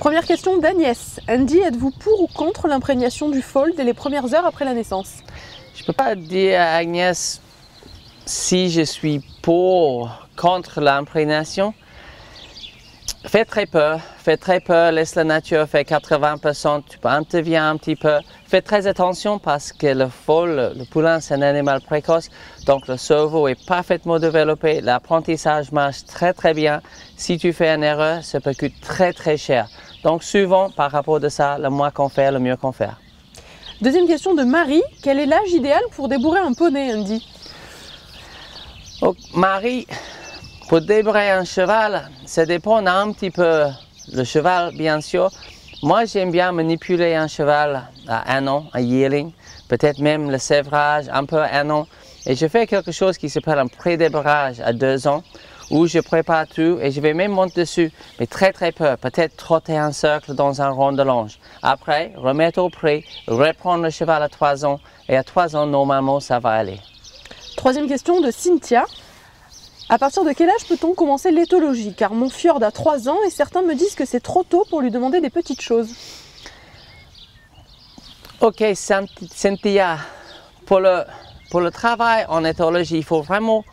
Première question d'Agnès. Andy, êtes-vous pour ou contre l'imprégnation du foal dès les premières heures après la naissance? Je ne peux pas dire à Agnès si je suis contre l'imprégnation. Fais très peu, laisse la nature faire 80%, tu peux intervenir un petit peu. Fais très attention parce que le foal, le poulain, c'est un animal précoce, donc le cerveau est parfaitement développé, l'apprentissage marche très bien. Si tu fais une erreur, ça peut coûter très cher. Donc souvent, par rapport à ça, le moins qu'on fait, le mieux qu'on fait. Deuxième question de Marie. Quel est l'âge idéal pour débourrer un poney, Andy? Donc, Marie, pour débourrer un cheval, ça dépend un petit peu le cheval, bien sûr. Moi, j'aime bien manipuler un cheval à 1 an, un yearling, peut-être même le sévrage, un peu à 1 an. Et je fais quelque chose qui s'appelle un pré-débourrage à 2 ans, où je prépare tout et je vais même monter dessus, mais très peu, peut-être trotter un cercle dans un rond de longe. Après, remettre au pré, reprendre le cheval à 3 ans, et à 3 ans, normalement, ça va aller. Troisième question de Cynthia. À partir de quel âge peut-on commencer l'éthologie? Car mon fjord a 3 ans et certains me disent que c'est trop tôt pour lui demander des petites choses. Ok, Cynthia, pour le travail en éthologie, il faut vraiment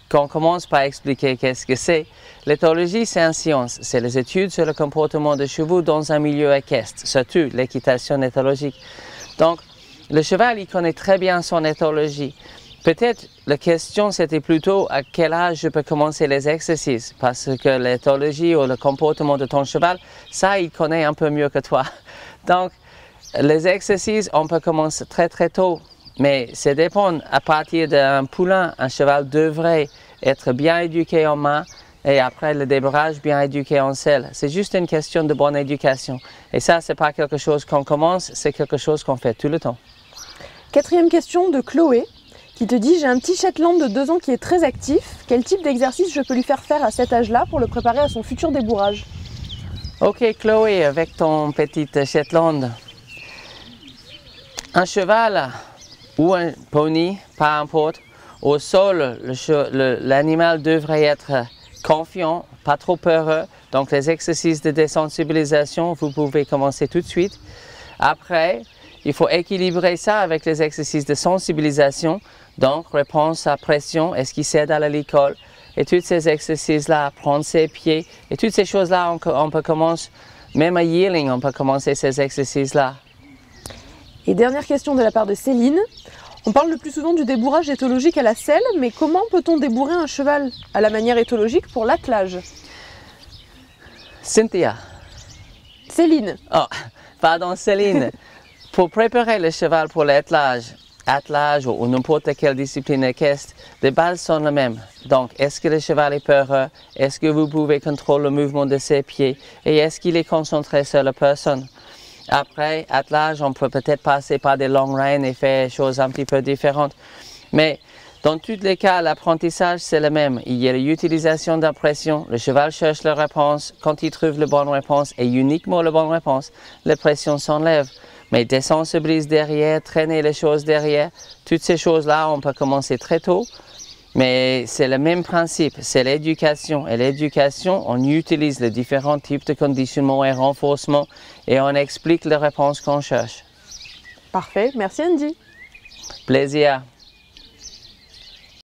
qu'on commence par expliquer qu'est-ce que c'est. L'éthologie, c'est une science. C'est les études sur le comportement des chevaux dans un milieu équestre, surtout l'équitation éthologique. Donc, le cheval, il connaît très bien son éthologie. Peut-être la question, c'était plutôt à quel âge je peux commencer les exercices, parce que l'éthologie ou le comportement de ton cheval, ça, il connaît un peu mieux que toi. Donc, les exercices, on peut commencer très tôt. Mais ça dépend, à partir d'un poulain, un cheval devrait être bien éduqué en main et après le débourrage bien éduqué en selle. C'est juste une question de bonne éducation. Et ça, c'est pas quelque chose qu'on commence, c'est quelque chose qu'on fait tout le temps. Quatrième question de Chloé qui te dit: j'ai un petit Shetland de 2 ans qui est très actif. Quel type d'exercice je peux lui faire faire à cet âge-là pour le préparer à son futur débourrage? Ok Chloé, avec ton petit Shetland, un cheval ou un pony, peu importe, au sol, l'animal devrait être confiant, pas trop peureux. Donc les exercices de désensibilisation, vous pouvez commencer tout de suite. Après, il faut équilibrer ça avec les exercices de sensibilisation. Donc réponse à pression, est-ce qu'il cède à l'école? Et tous ces exercices-là, prendre ses pieds, et toutes ces choses-là, on peut commencer, même à yearling, on peut commencer ces exercices-là. Et dernière question de la part de Céline. On parle le plus souvent du débourrage éthologique à la selle, mais comment peut-on débourrer un cheval à la manière éthologique pour l'attelage? Cynthia. Céline. Oh, pardon Céline. Pour préparer le cheval pour l'attelage ou n'importe quelle discipline équestre, les bases sont les mêmes. Donc, est-ce que le cheval est peureux? Est-ce que vous pouvez contrôler le mouvement de ses pieds? Et est-ce qu'il est concentré sur la personne? Après, attelage, on peut peut-être passer par des long reins et faire des choses un petit peu différentes. Mais dans tous les cas, l'apprentissage, c'est le même. Il y a l'utilisation d'impression, le cheval cherche la réponse. Quand il trouve la bonne réponse, et uniquement la bonne réponse, la pression s'enlève. Mais désensibilise derrière, traîner les choses derrière, toutes ces choses-là, on peut commencer très tôt. Mais c'est le même principe, c'est l'éducation. Et l'éducation, on utilise les différents types de conditionnement et renforcement et on explique les réponses qu'on cherche. Parfait, merci Andy. Plaisir.